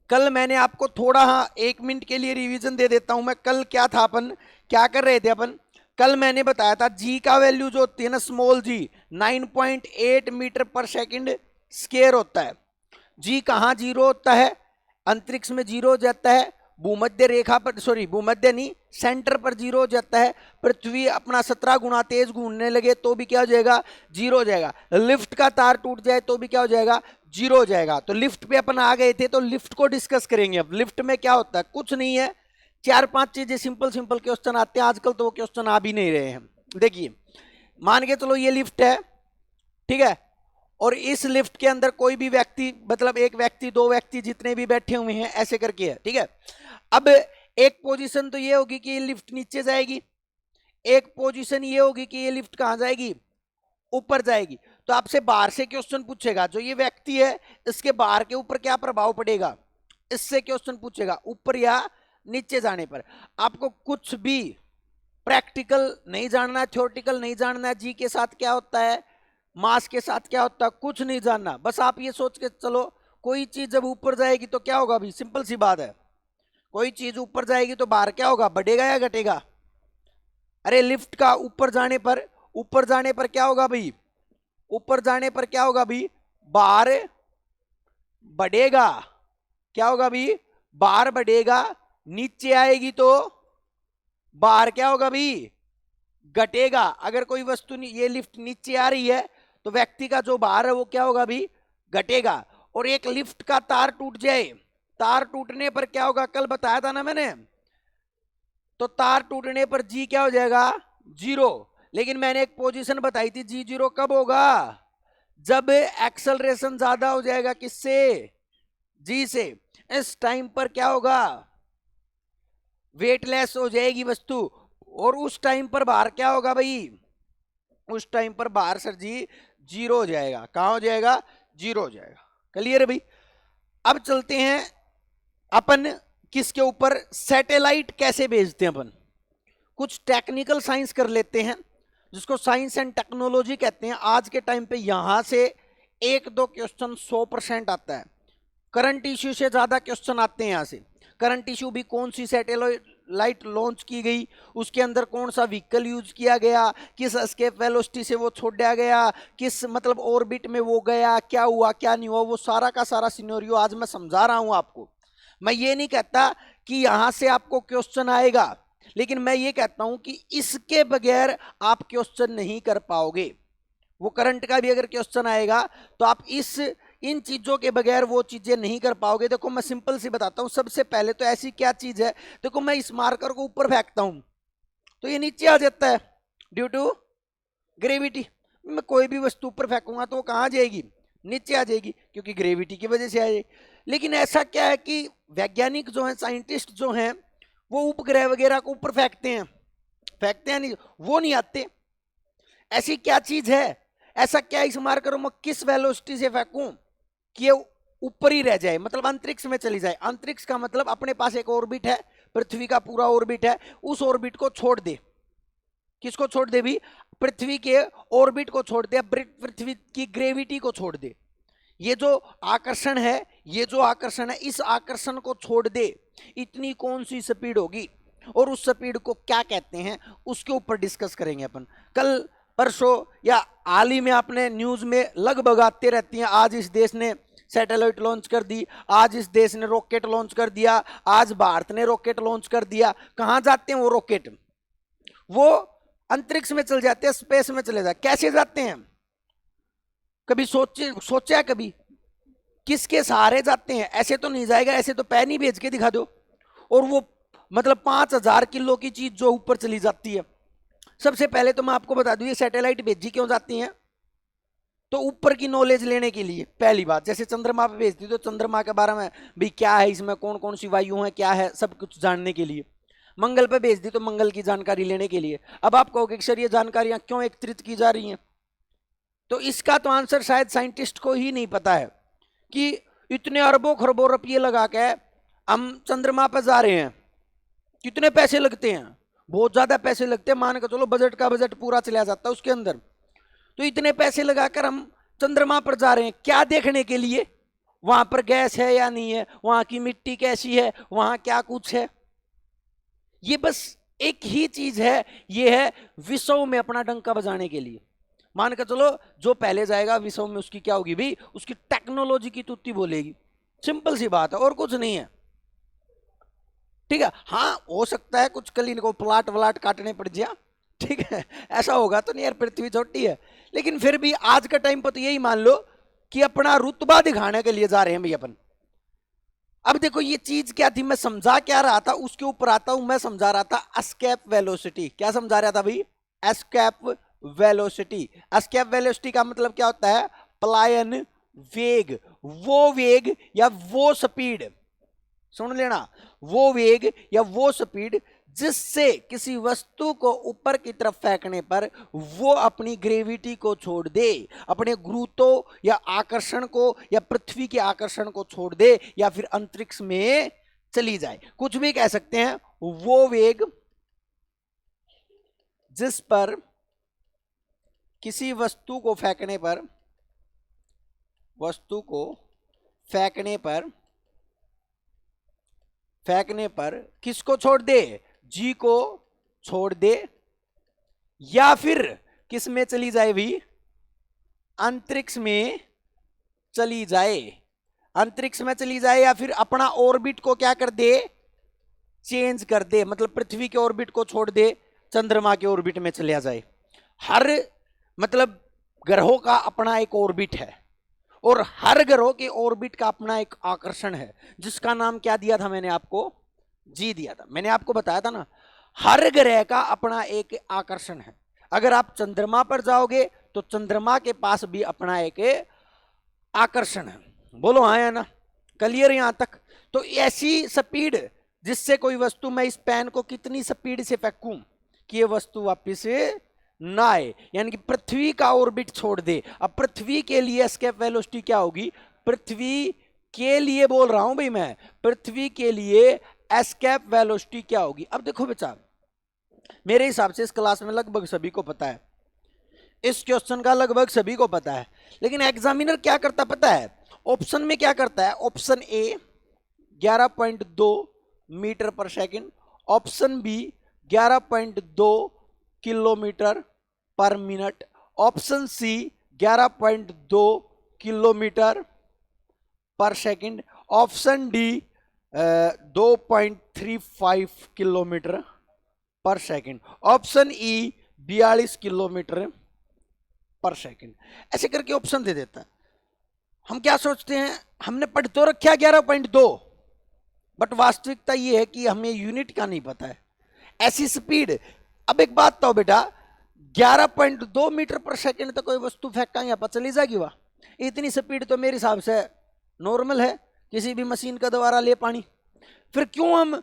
कल मैंने आपको थोड़ा, हाँ 1 मिनट के लिए रिवीजन दे देता हूं मैं। कल क्या था, अपन क्या कर रहे थे अपन, कल मैंने बताया था जी का वैल्यू जो होती है ना, स्मॉल जी 9.8 मीटर पर सेकंड स्क्वायर होता है। जी कहाँ जीरो होता है, अंतरिक्ष में जीरो हो जाता है, भूमध्य रेखा पर, सॉरी भूमध्य नहीं, सेंटर पर जीरो हो जाता है। पृथ्वी अपना 17 गुना तेज घूमने लगे तो भी क्या हो जाएगा, जीरो हो जाएगा। लिफ्ट का तार टूट जाए तो भी क्या हो जाएगा, जीरो हो जाएगा। तो लिफ्ट पे अपन आ गए थे, तो लिफ्ट को डिस्कस करेंगे। अब लिफ्ट में क्या होता है, कुछ नहीं है, 4-5 चीजें सिंपल सिंपल क्वेश्चन आते हैं आजकल, तो वो क्वेश्चन आ भी नहीं रहे हैं। देखिए मान के चलो ये लिफ्ट है, ठीक है, और इस लिफ्ट के अंदर कोई भी व्यक्ति, मतलब एक व्यक्ति, दो व्यक्ति, जितने भी बैठे हुए हैं ऐसे करके है, ठीक है। अब एक पोजीशन तो ये होगी कि ये लिफ्ट नीचे जाएगी, एक पोजीशन ये होगी कि ये लिफ्ट कहां जाएगी, ऊपर जाएगी। तो आपसे बाहर से क्वेश्चन पूछेगा, जो ये व्यक्ति है इसके बाहर के ऊपर क्या प्रभाव पड़ेगा, इससे क्वेश्चन पूछेगा, ऊपर या नीचे जाने पर। आपको कुछ भी प्रैक्टिकल नहीं जानना है, थ्योरेटिकल नहीं जानना है, जी के साथ क्या होता है, मास के साथ क्या होता है, कुछ नहीं जानना। बस आप ये सोच के चलो, कोई चीज जब ऊपर जाएगी तो क्या होगा, भी सिंपल सी बात है, कोई चीज ऊपर जाएगी तो बाहर क्या होगा, बढ़ेगा या घटेगा। अरे लिफ्ट का ऊपर जाने पर क्या होगा भाई, ऊपर जाने पर क्या होगा भाई, बाहर बढ़ेगा। क्या होगा भाई, बाहर बढ़ेगा। नीचे आएगी तो बाहर क्या होगा भाई, घटेगा। अगर कोई वस्तु, ये लिफ्ट नीचे आ रही है तो व्यक्ति का जो बाहर है वो क्या होगा भाई, घटेगा। और एक लिफ्ट का तार टूट जाए, तार टूटने पर क्या होगा, कल बताया था ना मैंने, तो तार टूटने पर जी क्या हो जाएगा, जीरो। लेकिन मैंने एक पोजीशन बताई थी, जी जीरो कब होगा, जब एक्सेलरेशन ज्यादा हो जाएगा, किससे, जी से। इस टाइम पर क्या होगा, वेटलेस हो जाएगी वस्तु, और उस टाइम पर बाहर क्या होगा भाई, उस टाइम पर बाहर सर जी जीरो हो जाएगा। कहां हो जाएगा, जीरो हो जाएगा। क्लियर है भाई। अब चलते हैं अपन किसके ऊपर, सैटेलाइट कैसे भेजते हैं अपन, कुछ टेक्निकल साइंस कर लेते हैं, जिसको साइंस एंड टेक्नोलॉजी कहते हैं। आज के टाइम पे यहां से 1-2 क्वेश्चन 100% आता है, करंट इश्यू से ज्यादा क्वेश्चन आते हैं यहां से। करंट इश्यू भी, कौन सी सैटेलाइट लॉन्च की गई, उसके अंदर कौन सा व्हीकल यूज किया गया, किस एस्केप वेलोसिटी से वो छोड़ा गया, किस मतलब ऑर्बिट में वो गया, क्या हुआ क्या नहीं हुआ, वो सारा का सारा सिनेरियो आज मैं समझा रहा हूं आपको। मैं ये नहीं कहता कि यहां से आपको क्वेश्चन आएगा, लेकिन मैं ये कहता हूं कि इसके बगैर आप क्वेश्चन नहीं कर पाओगे। वो करंट का भी अगर क्वेश्चन आएगा तो आप इन चीजों के बगैर वो चीजें नहीं कर पाओगे। देखो मैं सिंपल सी बताता हूं, सबसे पहले तो ऐसी क्या चीज है, देखो मैं इस मार्कर को ऊपर फेंकता हूं तो ये नीचे आ जाता है ड्यू टू ग्रेविटी। मैं कोई भी वस्तु ऊपर फेंकूंगा तो वो कहां जाएगी, नीचे आ जाएगी, क्योंकि ग्रेविटी की वजह से आ जाएगी। लेकिन ऐसा क्या है कि वैज्ञानिक जो है, साइंटिस्ट जो हैं, वो उपग्रह वगैरह को ऊपर फेंकते हैं नहीं, वो नहीं आते। ऐसी क्या चीज है, ऐसा क्या इस मार्कर में किस वेलोसिटी से फेंकूं कि ये ऊपर ही रह जाए, मतलब अंतरिक्ष में चली जाए। अंतरिक्ष का मतलब अपने पास एक ऑर्बिट है, पृथ्वी का पूरा ऑर्बिट है, उस ऑर्बिट को छोड़ दे। किसको छोड़ दे भी, पृथ्वी के ऑर्बिट को छोड़ दे, पृथ्वी की ग्रेविटी को छोड़ दे। ये जो आकर्षण है, इस आकर्षण को छोड़ दे, इतनी कौन सी स्पीड होगी, और उस स्पीड को क्या कहते हैं, उसके ऊपर डिस्कस करेंगे अपन। कल परसों या हाल ही में आपने न्यूज में लगभग आते रहती हैं, आज इस देश ने सैटेलाइट लॉन्च कर दी, आज इस देश ने रॉकेट लॉन्च कर दिया, आज भारत ने रॉकेट लॉन्च कर दिया। कहां जाते हैं वो रॉकेट, वो अंतरिक्ष में चल जाते हैं, स्पेस में चले जाते। कैसे जाते हैं, कभी सोचा कभी, किसके सहारे जाते हैं, ऐसे तो नहीं जाएगा, ऐसे तो पैन ही भेज के दिखा दो। और वो मतलब 5000 किलो की चीज जो ऊपर चली जाती है। सबसे पहले तो मैं आपको बता दूं, ये सैटेलाइट भेजी क्यों जाती हैं, तो ऊपर की नॉलेज लेने के लिए। पहली बात, जैसे चंद्रमा पे भेजती तो चंद्रमा के बारे में भी क्या है, इसमें कौन कौन सी वायु है, क्या है, सब कुछ जानने के लिए। मंगल पे भेज दी तो मंगल की जानकारी लेने के लिए। अब आप कहोगे सर ये जानकारियां क्यों एकत्रित की जा रही हैं, तो इसका तो आंसर शायद साइंटिस्ट को ही नहीं पता है कि इतने अरबों खरबों रुपये लगा के हम चंद्रमा पर जा रहे हैं, कितने पैसे लगते हैं, बहुत ज्यादा पैसे लगते हैं। मान के चलो बजट का बजट पूरा चला जाता है उसके अंदर। तो इतने पैसे लगाकर हम चंद्रमा पर जा रहे हैं, क्या देखने के लिए, वहां पर गैस है या नहीं है, वहां की मिट्टी कैसी है, वहां क्या कुछ है। ये बस एक ही चीज है, ये है विश्व में अपना डंका बजाने के लिए। मान कर चलो जो पहले जाएगा विश्व में उसकी क्या होगी भी, उसकी टेक्नोलॉजी की तुत्ती बोलेगी। सिंपल सी बात है और कुछ नहीं है। ठीक है, हाँ हो सकता है कुछ कल इनको प्लाट व्लाट काटने पड़ जाए, ठीक है, ऐसा होगा तो नहीं यार, पृथ्वी छोटी है। लेकिन फिर भी आज का टाइम पर तो यही मान लो कि अपना रुतबा दिखाने के लिए जा रहे हैं भाई अपन। अब देखो ये चीज क्या थी, मैं समझा क्या रहा था, उसके ऊपर आता हूं। मैं समझा रहा था एस्केप वेलोसिटी। क्या समझा रहा था भाई? Escape velocity. एस्केप वेलोसिटी का मतलब क्या होता है? पलायन वेग। वो वेग या वो स्पीड, सुन लेना, वो वेग या वो स्पीड जिससे किसी वस्तु को ऊपर की तरफ फेंकने पर वो अपनी ग्रेविटी को छोड़ दे, अपने गुरुत्व या आकर्षण को या पृथ्वी के आकर्षण को छोड़ दे, या फिर अंतरिक्ष में चली जाए, कुछ भी कह सकते हैं। वो वेग जिस पर किसी वस्तु को फेंकने पर, वस्तु को फेंकने पर किसको छोड़ दे? जी को छोड़ दे, या फिर किस में चली जाए भी? अंतरिक्ष में चली जाए। अंतरिक्ष में चली जाए या फिर अपना ऑर्बिट को क्या कर दे? चेंज कर दे, मतलब पृथ्वी के ऑर्बिट को छोड़ दे, चंद्रमा के ऑर्बिट में चले जाए। हर मतलब ग्रहों का अपना एक ऑर्बिट है, और हर ग्रह के ऑर्बिट का अपना एक आकर्षण है, जिसका नाम क्या दिया था मैंने आपको? जी दिया था। मैंने आपको बताया था ना, हर ग्रह का अपना एक आकर्षण है। अगर आप चंद्रमा पर जाओगे तो चंद्रमा के पास भी अपना एक आकर्षण है। बोलो हाँ या ना? क्लियर यहां तक? तो ऐसी स्पीड जिससे कोई वस्तु, मैं इस पेन को कितनी स्पीड से फेंकूं कि ये वस्तु वापस ना आए, यानी कि पृथ्वी का ऑर्बिट छोड़ दे। अब पृथ्वी के लिए एस्केप वेलोसिटी क्या होगी? पृथ्वी के लिए बोल रहा हूं भाई मैं, पृथ्वी के लिए एस्केप वेलोसिटी क्या होगी? अब देखो बच्चा, मेरे हिसाब से इस क्लास में लगभग सभी को पता है, इस क्वेश्चन का लगभग सभी को पता है, लेकिन एग्जामिनर क्या करता पता है? ऑप्शन में क्या करता है? Option A 11.2 metre per second, option B 11.2 kilometre per minute, option C 11.2 kilometre per second, option D 2.35 kilometre per second, option E 42 kilometre per second. ऐसे करके ऑप्शन दे देता है। हम क्या सोचते हैं, हमने पढ़ तो रखा 11.2, बट वास्तविकता ये है कि हमें यूनिट का नहीं पता है। ऐसी स्पीड, अब एक बात तो बेटा, 11.2 मीटर पर सेकंड तक कोई वस्तु फेंका यहाँ पर चली जाएगी वाह? इतनी स्पीड तो मेरे हिसाब से नॉर्मल है किसी भी मशीन का द्वारा ले पानी। फिर क्यों हम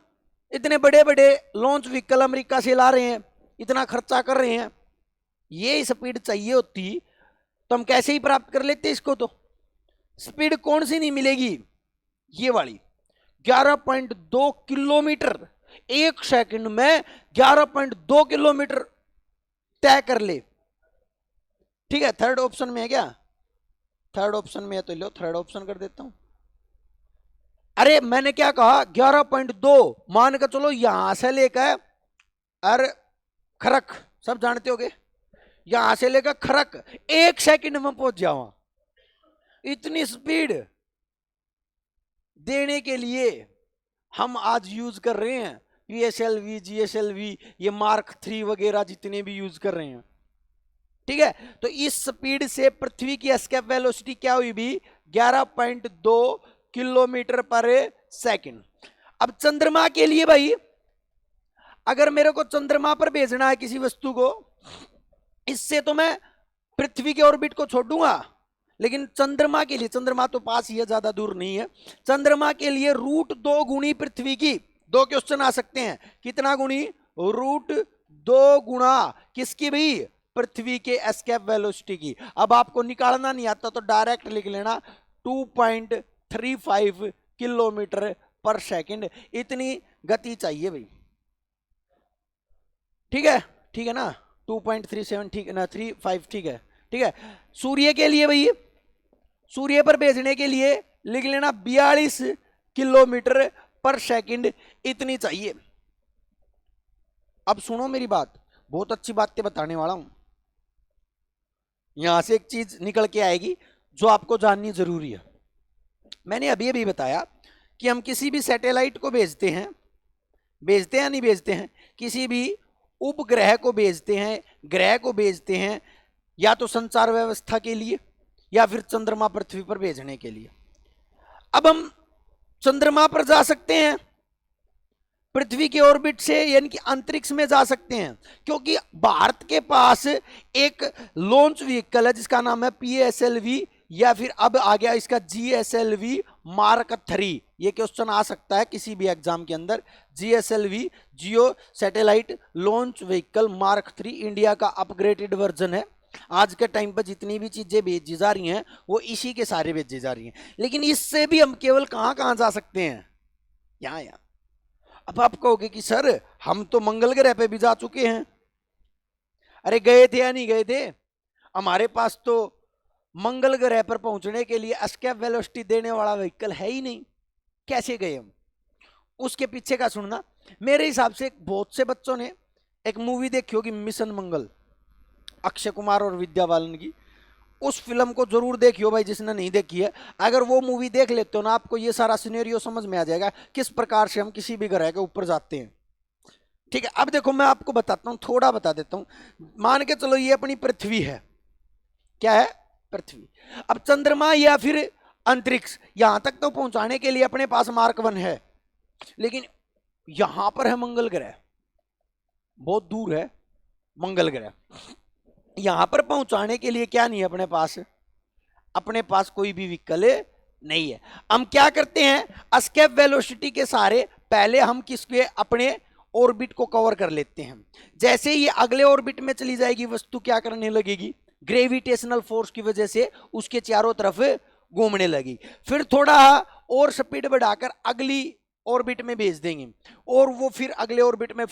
इतने बड़े बड़े लॉन्च व्हीकल अमेरिका से ला रहे हैं, इतना खर्चा कर रहे हैं? ये स्पीड चाहिए होती तो हम कैसे ही प्राप्त कर लेते इसको। तो स्पीड कौन सी नहीं मिलेगी? ये वाली 11.2 किलोमीटर एक सेकंड में, 11.2 किलोमीटर तय कर ले। ठीक है, थर्ड ऑप्शन में है क्या? थर्ड ऑप्शन में है तो लो, थर्ड ऑप्शन कर देता हूं। अरे मैंने क्या कहा? 11.2 मान कर चलो यहां से लेकर अरे खरक, सब जानते होगे, यहां से लेकर खरक एक सेकंड में पहुंच जाओ। इतनी स्पीड देने के लिए हम आज यूज कर रहे हैं PSLV, GSLV, ये Mark 3 वगैरह जितने भी यूज कर रहे हैं। ठीक है, तो इस स्पीड से पृथ्वी की एस्केप वेलोसिटी क्या हुई भी? 11.2 किलोमीटर पर सेकंड। अब चंद्रमा के लिए भाई, अगर मेरे को चंद्रमा पर भेजना है किसी वस्तु को, इससे तो मैं पृथ्वी के ऑर्बिट को छोड़ दूंगा, लेकिन चंद्रमा के लिए, चंद्रमा तो पास ही है, ज्यादा दूर नहीं है, चंद्रमा के लिए √2 गुणी पृथ्वी की। दो क्वेश्चन आ सकते हैं, कितना गुणी? √2 गुणा किसकी भाई? पृथ्वी के एस्केप वेलोसिटी की। अब आपको निकालना नहीं आता तो डायरेक्ट लिख लेना 2.35 किलोमीटर पर सेकंड, इतनी गति चाहिए भाई। ठीक है, ठीक है ना? 2.37 ठीक है ना? 35 ठीक है, ठीक है। सूर्य के लिए भाई, सूर्य पर भेजने के लिए लिख लेना 42 किलोमीटर पर सेकंड इतनी चाहिए। अब सुनो मेरी बात, बहुत अच्छी बातें बताने वाला हूं। यहां से एक चीज निकल के आएगी जो आपको जाननी जरूरी है। मैंने अभी अभी बताया कि हम किसी भी सैटेलाइट को भेजते हैं या नहीं भेजते हैं, किसी भी उपग्रह को भेजते हैं, ग्रह को भेजते हैं, या तो संचार व्यवस्था के लिए या फिर चंद्रमा पृथ्वी पर भेजने के लिए। अब हम चंद्रमा पर जा सकते हैं, पृथ्वी के ऑर्बिट से यानी कि अंतरिक्ष में जा सकते हैं, क्योंकि भारत के पास एक लॉन्च व्हीकल है जिसका नाम है PSLV, या फिर अब आ गया इसका GSLV मार्क 3। ये क्वेश्चन आ सकता है किसी भी एग्जाम के अंदर। GSLV geo satellite launch vehicle mark 3 India का अपग्रेडेड वर्जन है। आज के टाइम पर जितनी भी चीजें भेजी जा रही हैं वो इसी के सारे भेजी जा रही हैं, लेकिन इससे भी हम केवल कहां कहां जा सकते हैं, यहां। अब आप कहोगे कि सर हम तो मंगल ग्रह पे भी जा चुके हैं। अरे गए थे या नहीं गए थे? हमारे पास तो मंगल ग्रह पर पहुंचने के लिए एस्केप वेलोसिटी देने वाला व्हीकल है ही नहीं, कैसे गए हम? उसके पीछे का सुनना। मेरे हिसाब से बहुत से बच्चों ने एक मूवी देखी होगी मिशन मंगल, अक्षय कुमार और विद्या बालन की। उस फिल्म को जरूर देखियो भाई जिसने नहीं देखी है। अगर वो मूवी देख लेते हो ना, आपको ये सारा सिनेरियो समझ में आ जाएगा किस प्रकार से हम किसी भी ग्रह के ऊपर जाते हैं। ठीक है, अब देखो मैं आपको बताता हूं, थोड़ा बता देता हूं। मान के चलो ये अपनी पृथ्वी है, क्या है? पृथ्वी। अब चंद्रमा या फिर अंतरिक्ष, यहां तक तो पहुंचाने के लिए अपने पास मार्क 1 है, लेकिन यहां पर है मंगल ग्रह, बहुत दूर है मंगल ग्रह। यहां पर पहुंचाने के लिए क्या नहीं है अपने पास? अपने पास कोई भी व्हीकल नहीं है। हम क्या करते हैं, एस्केप वेलोसिटी के सहारे पहले हम किसके अपने ऑर्बिट को कवर कर लेते हैं। जैसे ही अगले ऑर्बिट में चली जाएगी वस्तु क्या करने लगेगी, ग्रेविटेशनल फोर्स की वजह से उसके चारों तरफ घूमने लगी। फिर थोड़ा और स्पीड बढ़ाकर अगली ऑर्बिट में भेज देंगे, और वो फिर अगले ऑर्बिट में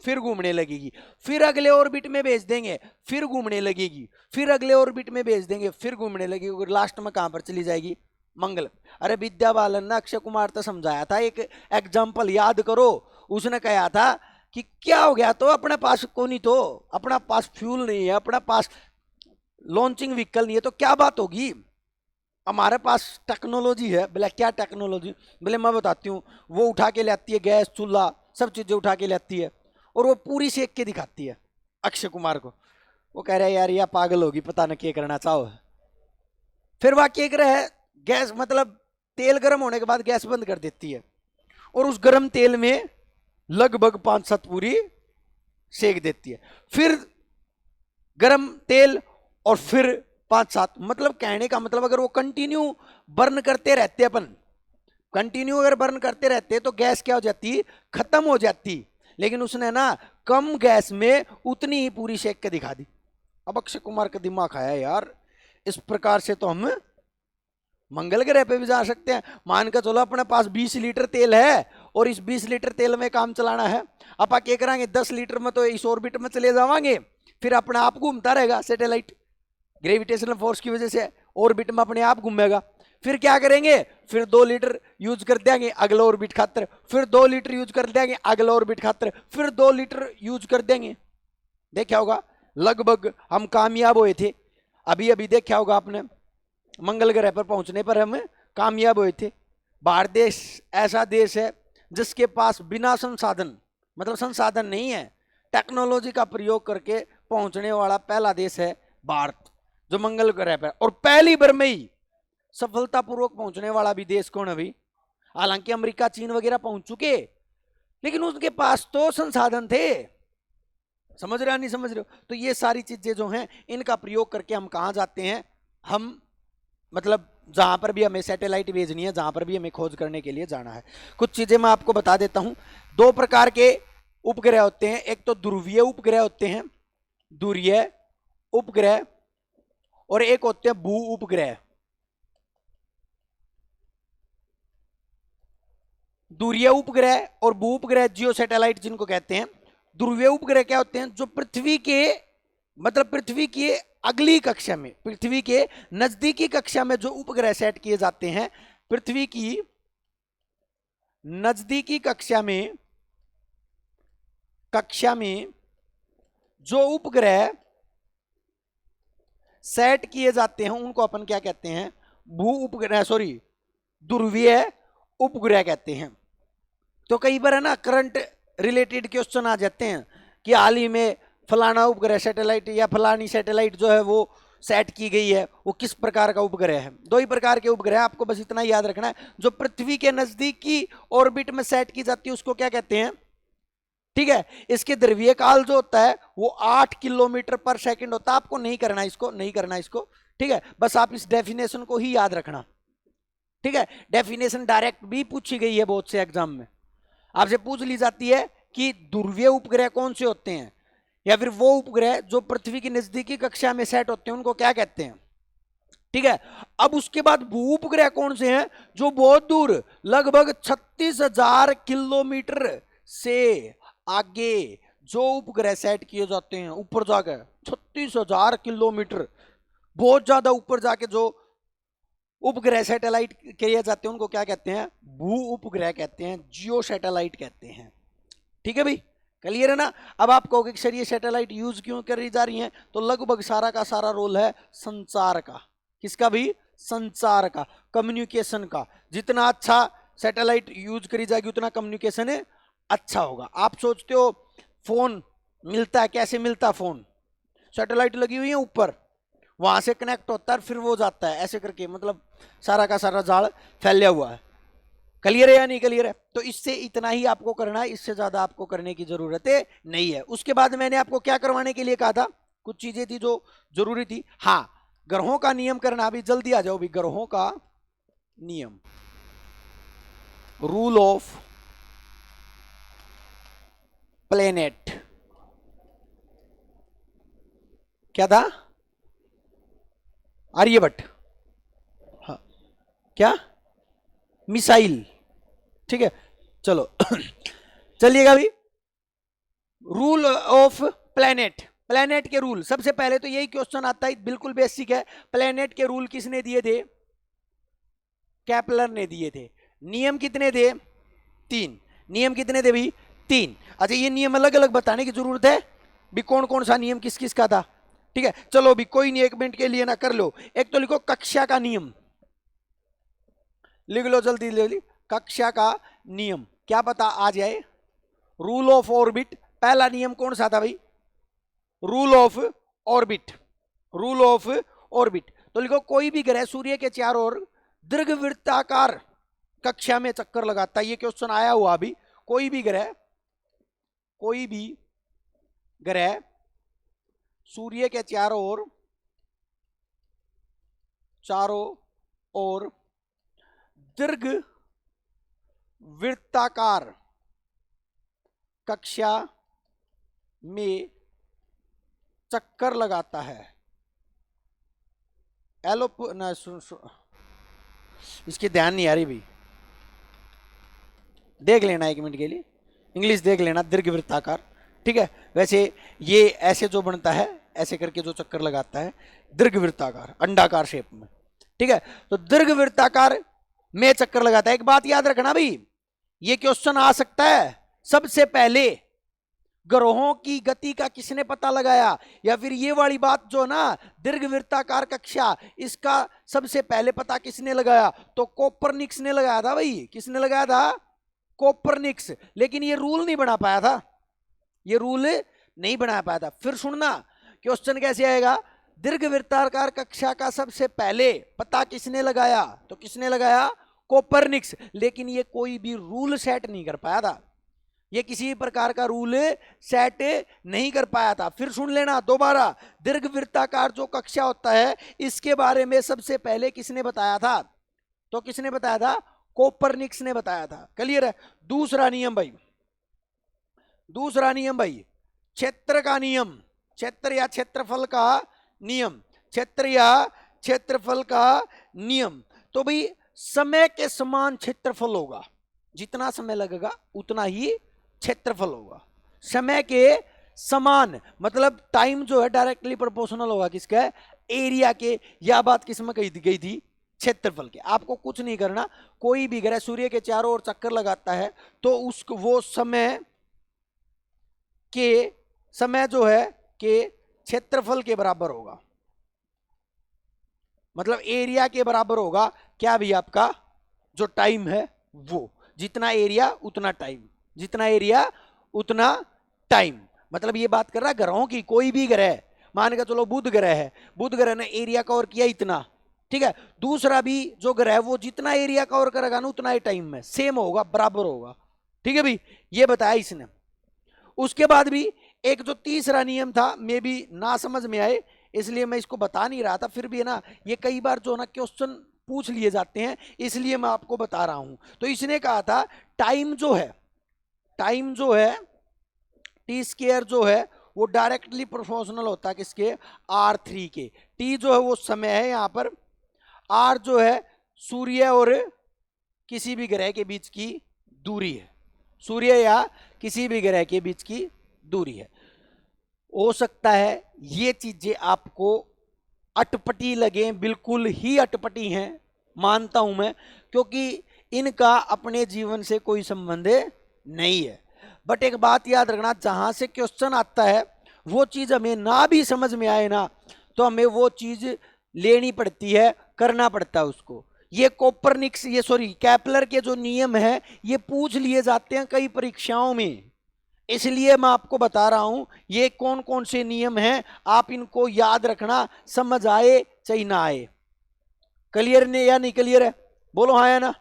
फिर घूमने लगेगी। फिर अगले ऑर्बिट में भेज देंगे, फिर घूमने लगेगी। फिर अगले ऑर्बिट में भेज देंगे, फिर घूमने लगेगी। लास्ट में कहां पर चली जाएगी? मंगल। अरे विद्या बालन ने अक्षय कुमार तो समझाया था, एक एग्जाम्पल याद करो। उसने कहा था कि क्या हो गया, तो अपने पास को नहीं, तो अपना पास फ्यूल नहीं है, अपना पास लॉन्चिंग व्हीकल नहीं है, तो क्या बात होगी? हमारे पास टेक्नोलॉजी है। बोले क्या टेक्नोलॉजी? बोले मैं बताती हूँ। वो उठा के लाती है गैस, चूल्हा, सब चीजें उठा के लाती है, और वो पूरी सेक के दिखाती है अक्षय कुमार को। वो कह रहा है यार, या पागल होगी, पता न क्या करना चाहो। फिर वह क्या कर है, गैस मतलब तेल गर्म होने के बाद गैस बंद कर देती है, और उस गर्म तेल में लगभग 5-7 पूरी सेक देती है। फिर गर्म तेल और फिर 5-7, मतलब कहने का मतलब अगर वो कंटिन्यू बर्न करते रहते, अपन कंटिन्यू अगर बर्न करते रहते तो गैस क्या हो जाती, खत्म हो जाती। लेकिन उसने ना कम गैस में उतनी ही पूरी सेक के दिखा दी। अब अक्षय कुमार का दिमाग आया यार, इस प्रकार से तो हम मंगल ग्रह पे भी जा सकते हैं। मान कर चलो अपने पास 20 लीटर तेल है, और इस 20 लीटर तेल में काम चलाना है। आप क्या करेंगे, 10 लीटर में तो इस ऑर्बिट में चले जावांगे, फिर अपने आप घूमता रहेगा सैटेलाइट, ग्रेविटेशनल फोर्स की वजह से ऑर्बिट में अपने आप घूमेगा। फिर क्या करेंगे, फिर 2 लीटर यूज कर देंगे अगले ऑर्बिट खातर, फिर 2 लीटर यूज कर देंगे अगले ऑर्बिट खातर, फिर 2 लीटर यूज कर देंगे। देखा होगा लगभग हम कामयाब हुए थे। अभी अभी देखा होगा आपने, मंगल ग्रह पर पहुंचने पर हम कामयाब हुए थे। भारत देश ऐसा देश है जिसके पास बिना संसाधन, मतलब संसाधन नहीं है, टेक्नोलॉजी का प्रयोग करके पहुंचने वाला पहला देश है भारत, जो मंगल ग्रह पर। और पहली बार में ही सफलतापूर्वक पहुंचने वाला भी देश कौन है भाई? हालांकि अमेरिका, चीन वगैरह पहुंच चुके, लेकिन उनके पास तो संसाधन थे। समझ रहे हो नहीं समझ रहे हो? तो ये सारी चीजें जो हैं, इनका प्रयोग करके हम कहां जाते हैं, हम मतलब जहां पर भी हमें सैटेलाइट भेजनी है, जहां पर भी हमें खोज करने के लिए जाना है। कुछ चीजें मैं आपको बता देता हूं। 2 प्रकार के उपग्रह होते हैं, एक तो ध्रुवीय उपग्रह होते हैं, ध्रुवीय उपग्रह, और एक होते हैं भू उपग्रह। ध्रुवीय उपग्रह और भू उपग्रह, जियो सैटेलाइट जिनको कहते हैं। ध्रुवीय उपग्रह क्या होते हैं, जो पृथ्वी के मतलब पृथ्वी की अगली कक्षा में, पृथ्वी के नजदीकी कक्षा में जो उपग्रह सेट किए जाते हैं, पृथ्वी की नजदीकी कक्षा में जो उपग्रह सेट किए जाते हैं उनको अपन क्या कहते हैं? भू उपग्रह, सॉरी, ध्रुवीय उपग्रह कहते हैं। तो कई बार है ना करंट रिलेटेड क्वेश्चन आ जाते हैं कि हाल ही में फलाना उपग्रह सैटेलाइट या फलानी सैटेलाइट जो है वो सेट की गई है, वो किस प्रकार का उपग्रह है? दो ही प्रकार के उपग्रह, आपको बस इतना याद रखना है। जो पृथ्वी के नजदीकी ऑर्बिट में सेट की जाती है उसको क्या कहते हैं? ठीक है, इसके ध्रुवीय काल जो होता है वो 8 किलोमीटर पर सेकंड होता है। आपको नहीं करना इसको, ठीक है, बस आप इस डेफिनेशन को ही याद रखना। ठीक है, डेफिनेशन डायरेक्ट भी पूछी गई है बहुत से एग्जाम में, आपसे पूछ ली जाती है कि ध्रुवीय उपग्रह कौन से होते हैं, या फिर वो उपग्रह जो पृथ्वी की नजदीकी कक्षा में सेट होते हैं उनको क्या कहते हैं। ठीक है, अब उसके बाद भू उपग्रह कौन से हैं? जो बहुत दूर, लगभग 36,000 किलोमीटर से आगे जो उपग्रह सेट किए जाते हैं, ऊपर जाकर 36,000 किलोमीटर, बहुत ज्यादा ऊपर जाके जो उपग्रह सैटेलाइट किए जाते हैं उनको क्या कहते हैं? भू उपग्रह कहते हैं, जियो सैटेलाइट कहते हैं। ठीक है भाई, क्लियर है ना? अब आप कहोगे सर ये सैटेलाइट यूज क्यों करी जा रही है? तो लगभग सारा का सारा रोल है संचार का। किसका भी? संचार का, कम्युनिकेशन का। जितना अच्छा सैटेलाइट यूज करी जाएगी उतना कम्युनिकेशन अच्छा होगा। आप सोचते हो फोन मिलता है, कैसे मिलता है फोन? सैटेलाइट लगी हुई है ऊपर, वहां से कनेक्ट होता है, फिर वो जाता है ऐसे करके, मतलब सारा का सारा जाल फैला हुआ है। क्लियर है या नहीं क्लियर है? तो इससे इतना ही आपको करना है, इससे ज्यादा आपको करने की जरूरत नहीं है। उसके बाद मैंने आपको क्या करवाने के लिए कहा था? कुछ चीजें थी जो जरूरी थी। हाँ, ग्रहों का नियम करना। अभी जल्दी आ जाओ भी, ग्रहों का नियम, रूल ऑफ प्लेनेट। क्या था? आर्यभट्ट। हाँ, क्या? मिसाइल। ठीक है, चलो चलिएगा भी। रूल ऑफ प्लेनेट, प्लेनेट के रूल। सबसे पहले तो यही क्वेश्चन आता है, बिल्कुल बेसिक है। प्लेनेट के रूल किसने दिए थे? केपलर ने दिए थे। नियम कितने थे? 3। नियम कितने थे भाई? 3। अच्छा, ये नियम अलग अलग बताने की जरूरत है भी, कौन कौन सा नियम किस किस का था? ठीक है, चलो भी कोई नहीं, 1 मिनट के लिए ना कर लो। एक तो लिखो कक्षा का नियम, लिख लो जल्दी जल्दी। कक्षा का नियम क्या पता आ जाए? Rule of orbit. पहला नियम कौन सा था भाई? Rule of orbit, rule of orbit. तो लिखो कोई भी ग्रह सूर्य के चारों ओर दीर्घवृत्ताकार कक्षा में चक्कर लगाता है। ये क्वेश्चन आया हुआ अभी। कोई भी ग्रह सूर्य के चारों ओर दीर्घ वृत्ताकार कक्षा में चक्कर लगाता है। ना इसकी ध्यान नहीं आ रही भी, देख लेना 1 मिनट के लिए, इंग्लिश देख लेना। दीर्घवृत्ताकार, ठीक है। वैसे ये ऐसे जो बनता है, ऐसे करके जो चक्कर लगाता है, दीर्घवृत्ताकार, अंडाकार शेप में, ठीक है। तो दीर्घवृत्ताकार में चक्कर लगाता है। एक बात याद रखना भाई, ये क्वेश्चन आ सकता है सबसे पहले ग्रहों की गति का किसने पता लगाया, या फिर ये वाली बात जो ना दीर्घवृत्ताकार कक्षा, इसका सबसे पहले पता किसने लगाया? तो कोपरनिक्स ने लगाया था भाई। किसने लगाया था? कोपरनिक्स। लेकिन ये रूल नहीं बना पाया था, ये रूल नहीं बना पाया था। फिर सुनना क्वेश्चन कैसे आएगा। दीर्घवृत्ताकार कक्षा का सबसे पहले पता किसने लगाया? तो किसने लगाया? कोपरनिक्स। लेकिन ये कोई भी रूल सेट नहीं कर पाया था, ये किसी प्रकार का रूल सेट नहीं कर पाया था। फिर सुन लेना दोबारा, दीर्घवृत्ताकार जो कक्षा होता है इसके बारे में सबसे पहले किसने बताया था? तो किसने बताया था? कोपरनिक्स ने बताया था। क्लियर है। दूसरा नियम भाई, क्षेत्र का नियम, क्षेत्र या क्षेत्रफल का नियम, क्षेत्र या क्षेत्रफल का नियम। तो भाई समय के समान क्षेत्रफल होगा, जितना समय लगेगा उतना ही क्षेत्रफल होगा। समय के समान मतलब टाइम जो है डायरेक्टली प्रोपोर्शनल होगा किसका? एरिया के। यह बात किसमें कही गई थी? क्षेत्रफल के। आपको कुछ नहीं करना, कोई भी ग्रह सूर्य के चारों ओर चक्कर लगाता है तो उसको वो समय जो है के क्षेत्रफल के बराबर होगा, मतलब एरिया के बराबर होगा। क्या भी आपका जो टाइम है वो, जितना एरिया उतना टाइम, जितना एरिया उतना टाइम। मतलब ये बात कर रहा है ग्रहों की, कोई भी ग्रह, मान के चलो बुध ग्रह है, बुध ग्रह ने एरिया कवर किया इतना, ठीक है, दूसरा भी जो ग्रह है वो जितना एरिया कवर करेगा ना उतना ही टाइम में सेम होगा, बराबर होगा। ठीक है भाई, ये बताया इसने। उसके बाद भी एक जो तीसरा नियम था, मे भी ना समझ में आए इसलिए मैं इसको बता नहीं रहा था, फिर भी है ना ये कई बार जो ना क्वेश्चन पूछ लिए जाते हैं इसलिए मैं आपको बता रहा हूं। तो इसने कहा था टाइम जो है टी स्क्वायर जो है वो डायरेक्टली प्रोपोर्शनल होता है किसके, R3 के। टी जो है वो समय है यहां पर, आर जो है सूर्य और किसी भी ग्रह के बीच की दूरी है, सूर्य या किसी भी ग्रह के बीच की दूरी है। हो सकता है ये चीजें आपको अटपटी लगे, बिल्कुल ही अटपटी हैं, मानता हूं मैं, क्योंकि इनका अपने जीवन से कोई संबंध नहीं है। बट एक बात याद रखना, जहां से क्वेश्चन आता है वो चीज हमें ना भी समझ में आए ना तो हमें वो चीज लेनी पड़ती है, करना पड़ता है उसको। ये कोपरनिक्स, ये सॉरी कैपलर के जो नियम है ये पूछ लिए जाते हैं कई परीक्षाओं में, इसलिए मैं आपको बता रहा हूं ये कौन कौन से नियम हैं, आप इनको याद रखना, समझ आए चाहे ना आए। क्लियर ने या नहीं क्लियर है, बोलो हाँ या ना।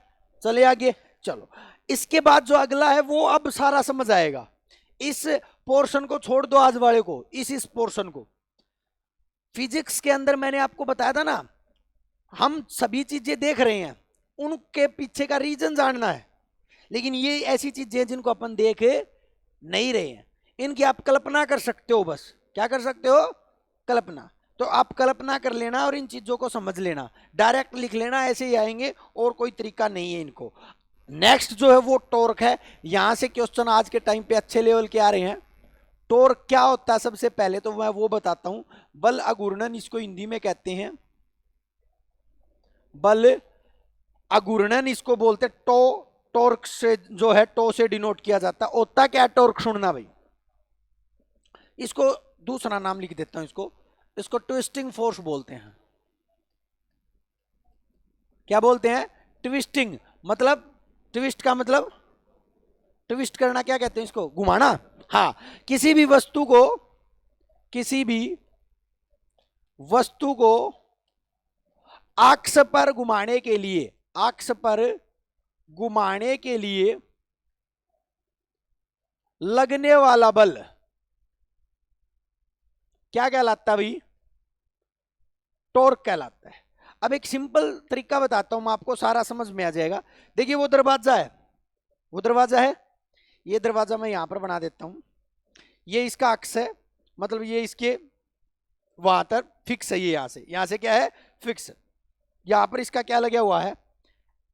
चले आगे, चलो इसके बाद जो अगला है वो अब सारा समझ आएगा। इस पोर्शन को छोड़ दो आज वाले को, इस पोर्शन को। फिजिक्स के अंदर मैंने आपको बताया था ना, हम सभी चीजें देख रहे हैं, उनके पीछे का रीजन जानना है, लेकिन ये ऐसी चीजें जिनको अपन देख नहीं रहे हैं, इनकी आप कल्पना कर सकते हो, बस क्या कर सकते हो, कल्पना। तो आप कल्पना कर लेना और इन चीजों को समझ लेना, डायरेक्ट लिख लेना, ऐसे ही आएंगे और कोई तरीका नहीं है इनको। नेक्स्ट जो है वो टॉर्क है। यहां से क्वेश्चन आज के टाइम पे अच्छे लेवल के आ रहे हैं। टॉर्क क्या होता है, सबसे पहले तो मैं वो बताता हूं। बल अघूर्णन इसको हिंदी में कहते हैं, बल अघूर्णन इसको बोलते। टॉर्क से जो है टो से डिनोट किया जाता है। होता क्या टॉर्क, सुनना भाई, इसको दूसरा नाम लिख देता हूं, इसको ट्विस्टिंग फोर्स बोलते हैं। क्या बोलते हैं, ट्विस्टिंग। मतलब ट्विस्ट का मतलब, ट्विस्ट करना क्या कहते हैं इसको, घुमाना। हाँ, किसी भी वस्तु को अक्ष पर घुमाने के लिए लगने वाला बल क्या कहलाता है भाई, टॉर्क कहलाता है। अब एक सिंपल तरीका बताता हूं मैं आपको, सारा समझ में आ जाएगा। देखिए वो दरवाजा है, ये दरवाजा मैं यहां पर बना देता हूं, ये इसका अक्ष है, मतलब ये इसके वहां तक फिक्स है, ये यहां से क्या है, फिक्स। यहां पर इसका क्या लगा हुआ है,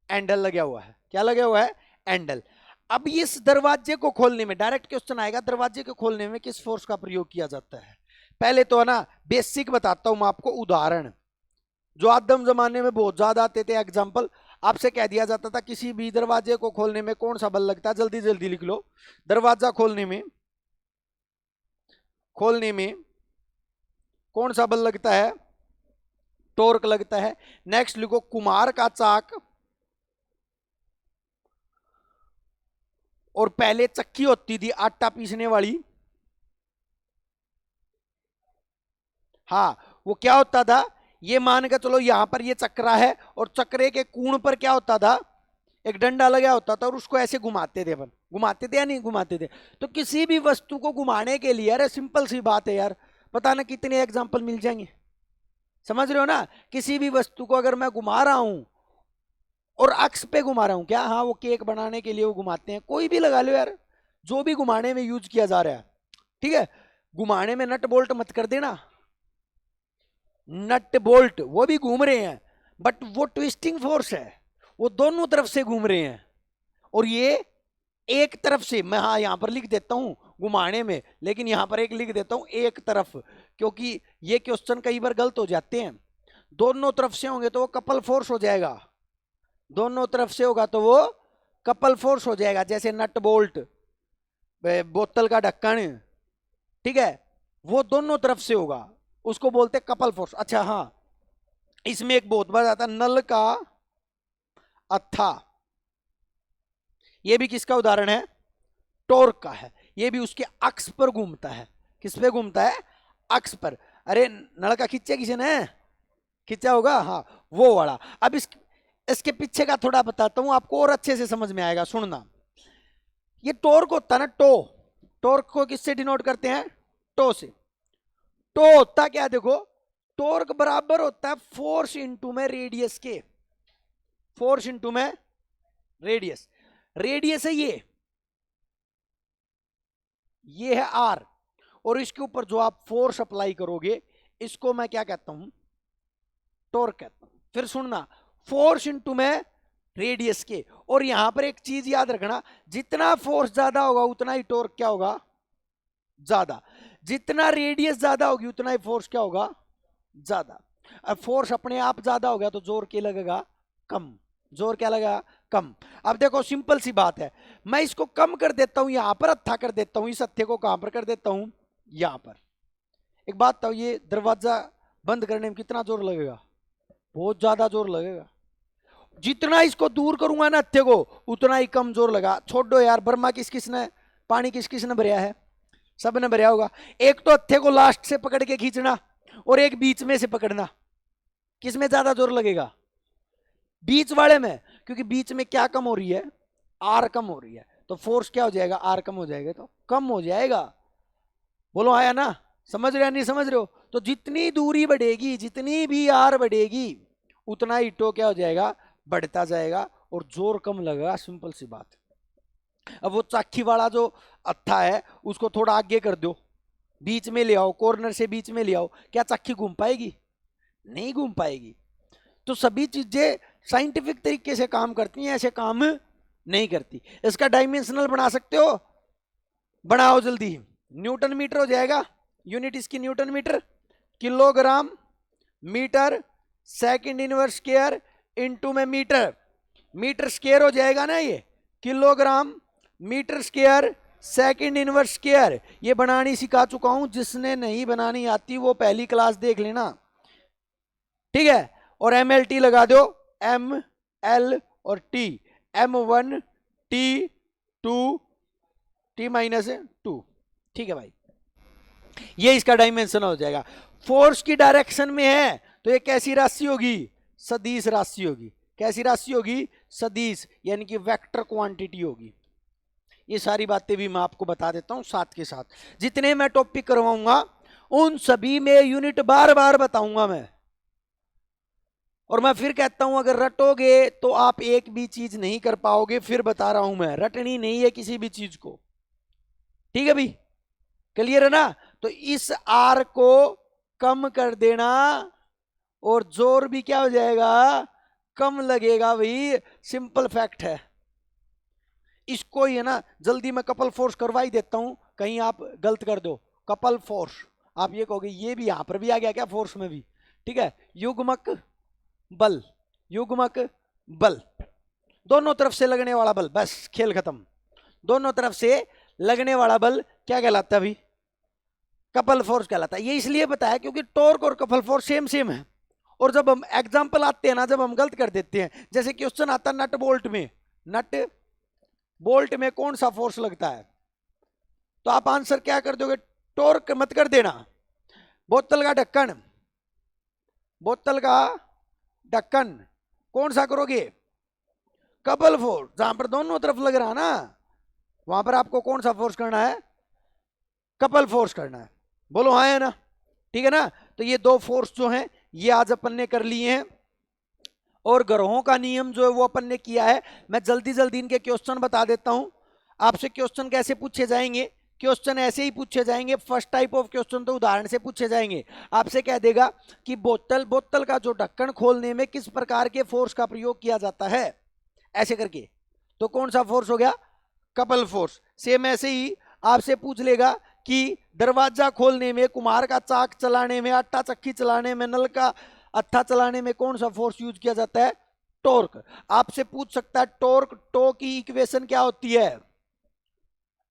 एंडल लगा हुआ है। क्या लगा हुआ है, एंडल। अब इस दरवाजे को खोलने में, डायरेक्ट क्वेश्चन आएगा, दरवाजे को खोलने में किस फोर्स का प्रयोग किया जाता है। पहले तो है ना बेसिक बताता हूं मैं आपको, उदाहरण जो आदम जमाने में बहुत ज्यादा आते थे। एग्जाम्पल आपसे कह दिया जाता था किसी भी दरवाजे को खोलने में कौन सा बल लगता है, जल्दी जल्दी लिख लो। दरवाजा खोलने में कौन सा बल लगता है, टॉर्क लगता है। नेक्स्ट लिखो कुम्हार का चाक, और पहले चक्की होती थी आटा पीसने वाली, हाँ वो क्या होता था, ये मान के चलो यहां पर ये चक्रा है और चक्रे के कोण पर क्या होता था, एक डंडा लगा होता था और उसको ऐसे घुमाते थे अपन, घुमाते थे या नहीं घुमाते थे। तो किसी भी वस्तु को घुमाने के लिए, अरे सिंपल सी बात है यार, पता ना कितने एग्जाम्पल मिल जाएंगे, समझ रहे हो ना। किसी भी वस्तु को अगर मैं घुमा रहा हूं और अक्ष पे घुमा रहा हूं, क्या, हाँ वो केक बनाने के लिए वो घुमाते हैं, कोई भी लगा लो यार, जो भी घुमाने में यूज किया जा रहा है, ठीक है। घुमाने में नट बोल्ट मत कर देना, नट बोल्ट वो भी घूम रहे हैं, बट वो ट्विस्टिंग फोर्स है, वो दोनों तरफ से घूम रहे हैं, और ये एक तरफ से। मैं हाँ यहां पर लिख देता हूं घुमाने में, लेकिन यहां पर एक लिख देता हूं एक तरफ, क्योंकि ये क्वेश्चन कई बार गलत हो जाते हैं। दोनों तरफ से होंगे तो वो कपल फोर्स हो जाएगा, दोनों तरफ से होगा तो वो कपल फोर्स हो जाएगा। जैसे नट बोल्ट, बोतल का ढक्कन, ठीक है, वो दोनों तरफ से होगा, उसको बोलते कपल फोर्स। अच्छा हाँ, इसमें एक बहुत बार आता नल का अत्था, ये भी किसका उदाहरण है? टॉर्क का है। ये भी उसके अक्ष पर घूमता है। किस पे घूमता है? अक्ष पर। अरे नल का खींचा किसी ने? खींचा होगा, हाँ वो वाला। अब इसके पीछे का थोड़ा बताता हूं आपको और अच्छे से समझ में आएगा, सुनना। ये टॉर्क होता है ना, टो, टॉर्क को किससे डिनोट करते हैं? टो से। टो होता क्या, देखो, टॉर्क बराबर होता है फोर्स इंटू में रेडियस के, फोर्स इंटू में रेडियस। रेडियस है ये है आर, और इसके ऊपर जो आप फोर्स अप्लाई करोगे इसको मैं क्या कहता हूं? टॉर्क कहता हूं। फिर सुनना, फोर्स इंटू में रेडियस के। और यहां पर एक चीज याद रखना, जितना फोर्स ज्यादा होगा उतना ही टॉर्क क्या होगा? ज्यादा। जितना रेडियस ज्यादा होगी उतना ही फोर्स क्या होगा? ज्यादा। अब फोर्स अपने आप ज्यादा हो गया तो जोर क्या लगेगा? कम। जोर क्या लगेगा? कम। अब देखो सिंपल सी बात है, मैं इसको कम कर देता हूं, यहां पर अत्था कर देता हूं, इस अत्थे को कहां पर कर देता हूं? यहां पर। एक बात बताओ, ये दरवाजा बंद करने में कितना जोर लगेगा? बहुत ज्यादा जोर लगेगा। जितना इसको दूर करूंगा ना अत्थे को उतना ही कम जोर लगा। छोड़ो यार, बर्मा किस किस ने, पानी किस किस ने भरया है? सब ने भरया होगा। एक तो अत्थे को लास्ट से पकड़ के खींचना और एक बीच में से पकड़ना, किसमें ज्यादा जोर लगेगा? बीच वाले में, क्योंकि बीच में क्या कम हो रही है? आर कम हो रही है, तो फोर्स क्या हो जाएगा? आर कम हो जाएगा, तो कम हो जाएगा। बोलो आया ना? समझ रहे हो नहीं समझ रहे हो? तो जितनी दूरी बढ़ेगी, जितनी भी आर बढ़ेगी उतना ही टो क्या हो जाएगा? बढ़ता जाएगा और जोर कम लगेगा। सिंपल सी बात। अब वो चाखी वाला जो अत्था है उसको थोड़ा आगे कर दो, बीच में ले आओ, कॉर्नर से बीच में ले आओ, क्या चाखी घूम पाएगी? नहीं घूम पाएगी। तो सभी चीजें साइंटिफिक तरीके से काम करती हैं, ऐसे काम नहीं करती। इसका डायमेंशनल बना सकते हो? बनाओ जल्दी। न्यूटन मीटर हो जाएगा, यूनिट इसकी newton metre, kilogram metre second inverse square into में मीटर, मीटर स्क्वायर हो जाएगा ना, ये kilogram metre square second inverse square. ये बनानी सिखा चुका हूं, जिसने नहीं बनानी आती वो पहली क्लास देख लेना, ठीक है। और MLT लगा दो, ML और T, M1 T2 T-2, ठीक है भाई। ये इसका डायमेंशन हो जाएगा। फोर्स की डायरेक्शन में है तो ये कैसी राशि होगी? सदिश राशि होगी। कैसी राशि होगी? सदिश, यानी कि वेक्टर क्वांटिटी होगी। ये सारी बातें भी मैं आपको बता देता हूं साथ के साथ। जितने मैं टॉपिक करवाऊंगा उन सभी में यूनिट बार बार बताऊंगा मैं। और मैं फिर कहता हूं, अगर रटोगे तो आप एक भी चीज नहीं कर पाओगे। फिर बता रहा हूं मैं, रटनी नहीं है किसी भी चीज को, ठीक है भाई? क्लियर है ना? तो इस आर को कम कर देना और जोर भी क्या हो जाएगा? कम लगेगा भाई। सिंपल फैक्ट है। इसको ही है ना, जल्दी मैं कपल फोर्स करवा ही देता हूं, कहीं आप गलत कर दो। कपल फोर्स, आप ये कहोगे ये भी यहां पर भी आ गया क्या? फोर्स में भी, ठीक है। युग्मक बल, युग्मक बल, दोनों तरफ से लगने वाला बल, बस खेल खत्म। दोनों तरफ से लगने वाला बल क्या कहलाता है भाई? कपल फोर्स कहलाता है। ये इसलिए बताया क्योंकि टॉर्क और कपल फोर्स सेम सेम है। और जब हम एग्जांपल आते हैं ना, जब हम गलत कर देते हैं, जैसे क्वेश्चन आता है नट बोल्ट में, नट बोल्ट में कौन सा फोर्स लगता है, तो आप आंसर क्या कर दोगे? टॉर्क मत कर देना। बोतल का ढक्कन, बोतल का ढक्कन कौन सा करोगे? Couple force. जहां पर दोनों तरफ लग रहा है ना, वहां पर आपको कौन सा फोर्स करना है? कपल फोर्स करना है। बोलो हाँ है ना? ठीक है ना? तो ये दो फोर्स जो हैं ये आज अपन ने कर लिए हैं। और ग्रहों का नियम जो है वो अपन ने किया है। मैं जल्दी जल्दी इनके क्वेश्चन बता देता हूं। आपसे क्वेश्चन कैसे पूछे जाएंगे? क्वेश्चन ऐसे ही पूछे जाएंगे। फर्स्ट टाइप ऑफ क्वेश्चन तो उदाहरण से पूछे जाएंगे। आपसे कह देगा कि बोतल का जो ढक्कन खोलने में किस प्रकार के फोर्स का प्रयोग किया जाता है, ऐसे करके, तो कौन सा फोर्स हो गया? Couple force. सेम ऐसे ही आपसे पूछ लेगा कि दरवाजा खोलने में, कुम्हार का चाक चलाने में, आटा चक्की चलाने में, नल का हत्था चलाने में कौन सा फोर्स यूज किया जाता है? टॉर्क। आपसे पूछ सकता है टॉर्क टो की इक्वेशन क्या होती है?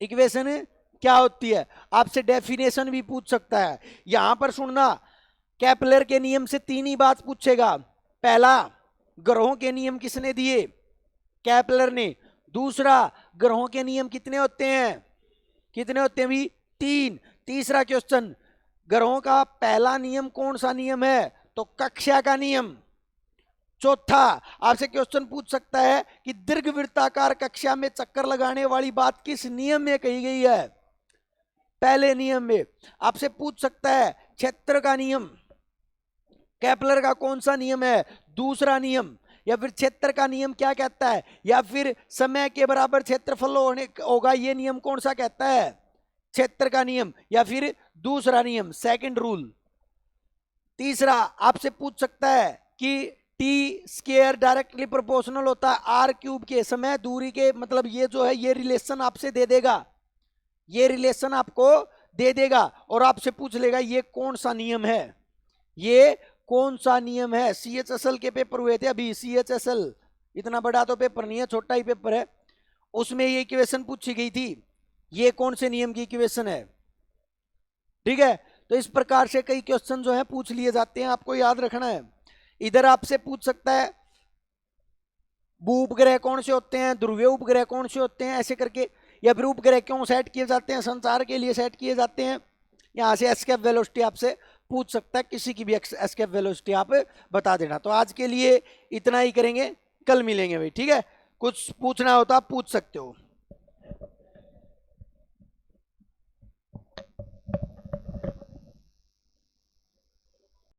इक्वेशन क्या होती है? आपसे डेफिनेशन भी पूछ सकता है। यहां पर सुनना, केपलर के नियम से तीन ही बात पूछेगा। पहला, ग्रहों के नियम किसने दिए? केपलर ने। दूसरा, ग्रहों के नियम कितने होते हैं? कितने होते हैं भी? तीन। तीसरा क्वेश्चन, ग्रहों का पहला नियम कौन सा नियम है? तो कक्षा का नियम। चौथा, आपसे क्वेश्चन पूछ सकता है कि दीर्घवृत्ताकार कक्षा में चक्कर लगाने वाली बात किस नियम में कही गई है? पहले नियम में। आपसे पूछ सकता है क्षेत्र का नियम, केपलर का कौन सा नियम है? दूसरा नियम। या फिर क्षेत्र का नियम क्या कहता है? या फिर समय के बराबर क्षेत्रफल होगा, ये नियम कौन सा कहता है? क्षेत्र का नियम। या फिर दूसरा नियम, सेकंड रूल। तीसरा, आपसे पूछ सकता है कि टी स्क्वायर डायरेक्टली प्रोपोर्शनल होता है आर क्यूब के, समय दूरी के, मतलब ये जो है ये रिलेशन आपसे दे देगा, ये रिलेशन आपको दे देगा और आपसे पूछ लेगा ये कौन सा नियम है? ये कौन सा नियम है? CHSL के पेपर हुए थे अभी, CHSL इतना बड़ा तो पेपर नहीं है, छोटा ही पेपर है, उसमें ये इक्वेशन पूछी गई थी, ये कौन से नियम की इक्वेशन है? ठीक है, तो इस प्रकार से कई क्वेश्चन जो है पूछ लिए जाते हैं, आपको याद रखना है। इधर आपसे पूछ सकता है भू उपग्रह कौन से होते हैं, ध्रुवीय उपग्रह कौन से होते हैं, ऐसे करके। या फिर उपग्रह क्यों सेट किए जाते हैं? संचार के लिए सेट किए जाते हैं। यहां से एस्केप वेलोसिटी आपसे पूछ सकता है, किसी की भी एस्केप वेलोसिटी आप बता देना। तो आज के लिए इतना ही करेंगे, कल मिलेंगे भाई, ठीक है? कुछ पूछना हो तो आप पूछ सकते हो।